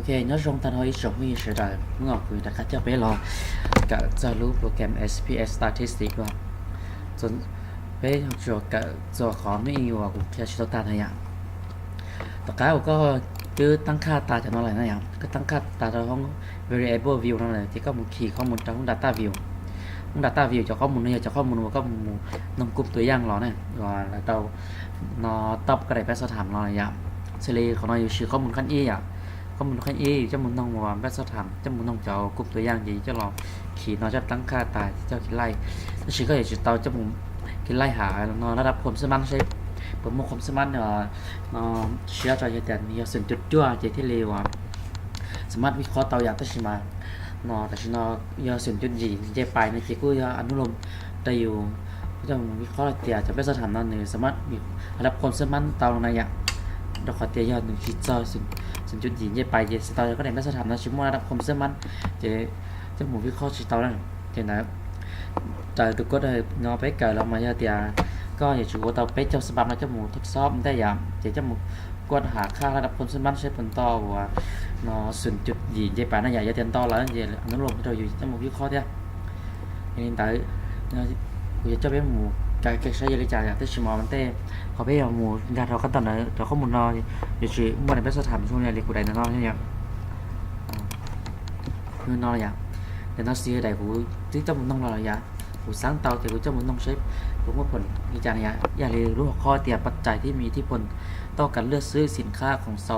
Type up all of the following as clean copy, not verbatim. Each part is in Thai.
OK, nhớ trong tan hơi sống như sẽ là ngọc người đã cắt cho bé lo cả giờ lúc program SPS Statistics rồi rồi bé học rồi cả giờ khó mới yêu cũng theo chúng ta thôi ạ tất cả có cứ tăngค่า ตา cho nó là này ạ cái tăng ค่า ตา cho không variable view nó là chỉ có một khi có một trong data view data view cho có một nơi cho có một có một nông cụmตัวอย่าง nó này rồi là đầu nó tập cái này bé sẽ thảm nó này ạ xử lý của nóอยู่có mộtขั้น y ạ có mộtขั้น y จะมันต้องว่าแบบสถานจะมันต้องจะเอากลุ่มตัวอย่างgìจะลองขีดnóจะตั้งค่าตายจะขีดไล่ถ้าขีดก็จะเอาจะมันขีดไล่หาnóระดับความสมานใช่ผมมองความสมานnóเชื่อใจแต่เนี่ยสิ่งจุดจ้วใจที่เร็วสามารถวิเคราะห์ตัวอย่างได้ใช่ไหมnóแต่ฉันเนี่ยสิ่งจุดgìใจไปในใจกูจะอนุโลมได้อยู่จะวิเคราะห์แต่จะเป็นสถานนั้นเนี่ยสามารถมีระดับความสมานตัวในอย่างเราขอเตียยหนึ่งขีดเจอสิ่งจุดgì như bài gì tao có thể nó sẽ làm nó chỉ mua đọc không sớm ăn chỉ một cái khó chỉ tao này thì là trời tôi có đời nó bé cờ là mà giờ thì có gì chủ của tao bé trong spam nó cho một thức shopได้อย่างchỉ cho một quan hạค่าระดับคนสมัครใช้ผลต่อว่าnóสิ่งจุดgì như bài nó dài cho tiền to là gì nó lồng choอยู่trong một cái khó thế nên tới tôi cho bé một cái sai gì trả lại tới chỉ mò vấn đềเขาไปเอาหมูงานเราขั้นตอนไหนเราข้อมูลนอยอยู่ที่มันเป็นสถานช่วงนี้เรียกกูได้นอนใช่ไหมคือนอนอย่างเดี๋ยวน้องซีได้กูที่จะมึงต้องรออย่างกูsáng tạo thìกูจะมึงต้องใช้รู้ว่าผลมีจานอย่างอย่าลืมรู้หัวข้อเตียปัจจัยที่มีอิทธิพลต่อการเลือกซื้อสินค้าของเซา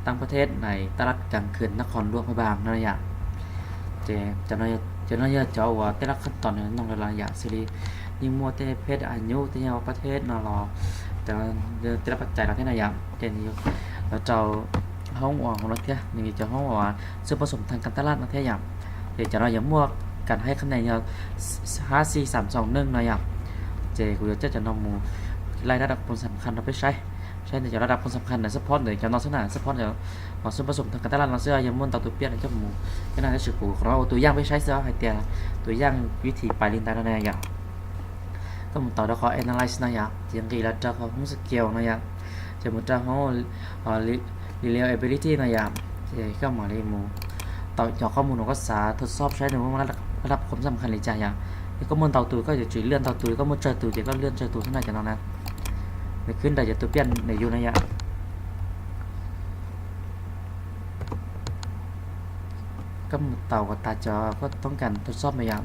ต่างประเทศในตลาดกลางคืนนครหลวงพระบางนั่นอย่างจะน้อยจะเอาว่าแต่ละขั้นตอนน้องละอย่างซีรียิ่งมัวแต่เพศอายุแต่ยังประเทศนรอแต่ละปัจจัยเราที่ไหนอย่างเจนนี้เราจะห้องอ่างของเราเท่านี่จะห้องอ่างซึ่งผสมทางการตลาดเราเท่าอย่างเดี๋ยวจะเราอย่ามั่วกันให้คะแนนเรา5 4 3 2 1เราอย่างเจกูจะนำมูไล่ระดับคนสำคัญเราไปใช้ในระดับคนสำคัญในซัพพอร์ตเดี๋ยวจะนอนสนานซัพพอร์ตเดี๋ยวเราซึ่งผสมทางการตลาดเราเสื้ออย่ามั่วต่อตัวเปี้ยนในเจ้าหมูก็น่าจะสืบของเราตัวอย่างไปใช้เสื้อให้เตี้ยตัวอย่างวิธีไปลินตาเราเนี่ยอย่างก็มันต่อแล้วเขา analyze นะอย่างอย่างกี่แล้วจะเขาหุ้นสเกลนะอย่างจะมันจะเขาreliability นะอย่างจะก็มาเรียนมูต่อจากข้อมูลเราก็สาทดสอบใช้ในว่าระดับความสำคัญหรือจ่ายอย่างแล้วก็มันต่อตัวก็จะจุดเลื่อนต่อตัวก็มันเจอตัวจะก็เลื่อนเจอตัวเท่าไหร่จากนั้นนะในขึ้นแต่จะตัวเปลี่ยนในยูนะอย่างก็มันต่อกับตาจอก็ต้องการทดสอบมาอย่าง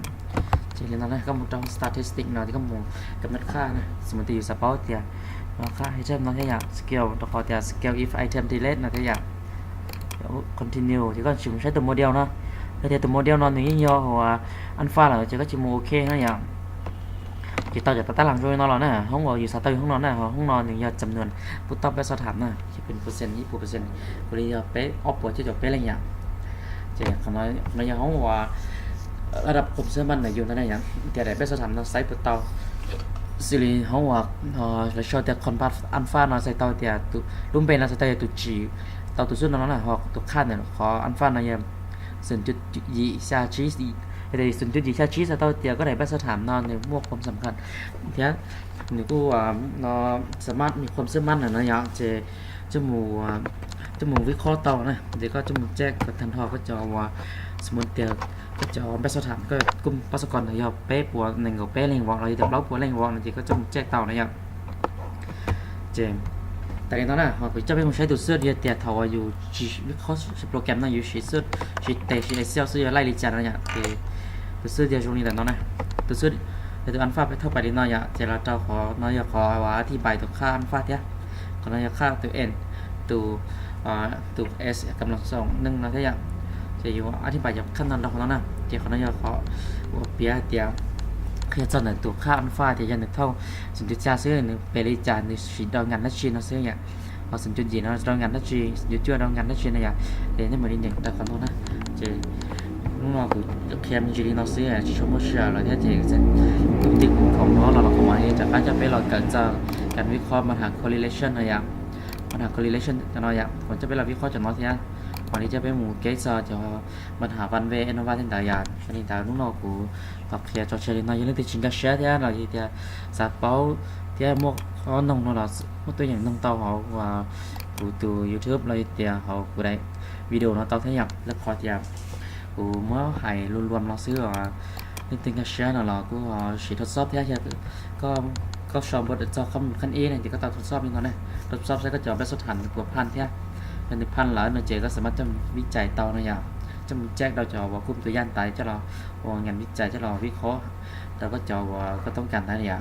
chỉ là nó có một trong statistics nào thì có một cái mấtค่านะสมมติอยู่ support thì nóค่า item nó thế dạng scale nó có thì scale if item delete là thế dạng continue thì có chúng sẽ từ model nó thì từ model nó như nhiều hoặc alpha là chỉ có chỉ một ok nó dạng chỉ taoจะตั้งหลังช่วยnó làห้องว่าอยู่ start ห้องนอนนะห้องนอนอย่างเงี้ยจำนวนผู้ตอบไปสอบถามนะจะเป็นเปอร์เซ็นต์20%บริยาเป๊ะ off จะจบเป๊ะอะไรอย่างจะเขาน้อยอย่างห้องว่าระดับผมเชื่อมั่นในอยู่นั่นเองแต่ได้ไปสถานเราใช้ตัวเตาสิริเขาว่าเราชอบแต่คอนพาสอัลฟาเราใช้เตาแต่ตัวรุ่มเป็นเราใช้เตาตัวจีเตาตัวสุดนั่นแหละเขาตัวคาดเนี่ยขออัลฟาในยังส่วนจุดยี่ชาชีสแต่ส่วนจุดยี่ชาชีสเตาแต่ก็ได้ไปสถานนอนในพวกความสำคัญทีนี้นี่ก็ว่าเราสามารถมีความเชื่อมั่นนะอย่างจมูกวิเคราะห์เตานะเดี๋ยวก็จมูกแจ้งกับทันทอก็จะว่าสมมติเดียวก็จะไปสอบถามก็กลุ่มประสบการณ์เนี่ยเป๊ะปัวหนึ่งกับเป๊ะเร่งวอกเราจะเล่าปัวเร่งวอกนั่นจีก็จะแจ้งเต่าเนี่ยเจมแต่ในตอนนั้นเราจะเป็นคนใช้ตัวเสื้อเดียแต่ถออยู่ชีวิเคราะห์โปรแกรมนั่นอยู่ชีเสื้อชีเตชีเอเซลเสื้อไล่ลิจาร์เนี่ยตัวเสื้อเดียวช่วงนี้แต่ตอนนั้นตัวเสื้อแต่ตัวอัลฟาไปเท่าไปดีน้อยอ่ะเจเราจะขอน้อยขอว่าอธิบายตัวค่าอัลฟาเนี่ยขอน้อยค่าตัวเอ็นตัวเอสกำลังสองหนึ่งนะที่อย่างจะอยู่อธิบายจากขั้นตอนของเรานะเจ้าเขาเนี่ยเขาเปียเดียวคือจะหนึ่งตัวค่าอัลฟาที่จะหนึ่งเท่าสิ่งที่จะซื้อหนึ่งเปริจาในสิ่งดองงานนัชชีนเราซื้ออย่างพอสิ่งจุดจีนเราดองงานนัชชีอยู่เชื่อดองงานนัชชีนะอย่างเดี๋ยวนี่เหมือนเด็กแต่ขอโทษนะจะลูกน้องกูแคมจีนเราซื้ออย่างที่ชมว่าเชื่อเราที่เจ๋งจะติดของน้องเราเข้ามาเนี่ยจากการจะไปหลอกกันจะการวิเคราะห์มาหา correlation อะไรอย่างปัญหา correlation จะน้อยอย่างผมจะไปเราวิเคราะห์จากน้อยที่นั่นวันนี้จะไปหมู่เกสจะปัญหาวันเวอนว่าที่ไหนอย่างนี่แต่ลูกน้องกูกับเพียจอเชลินยังเล่นติดชิงกับเชียร์ที่นั่นเราที่สับเป้าที่หมวกเขาน้องเราหมวกตัวอย่างน้องเต่าเขาว่ากูดู YouTube เราที่เขากูได้ วิดีโอnó tao thấy nhầm rất khó chịu mới hay luôn luôn nó xưa nên tình cảm nào là cũng chỉ thuật sót thế chứ có xong bớt cho không khăn ý này thì có tao thuật sót như thế này thuật sót sẽ có chọn bé xuất hành củaพันthế nên thìพันlà nó chỉ có สามารถ trong วิจัย tao này nhở trongแจ้งเราจะว่าคุมตัวย่านตายจะเรางานวิจัยจะเราวิเคราะห์เราก็จะว่าก็ต้องการได้เนี่ย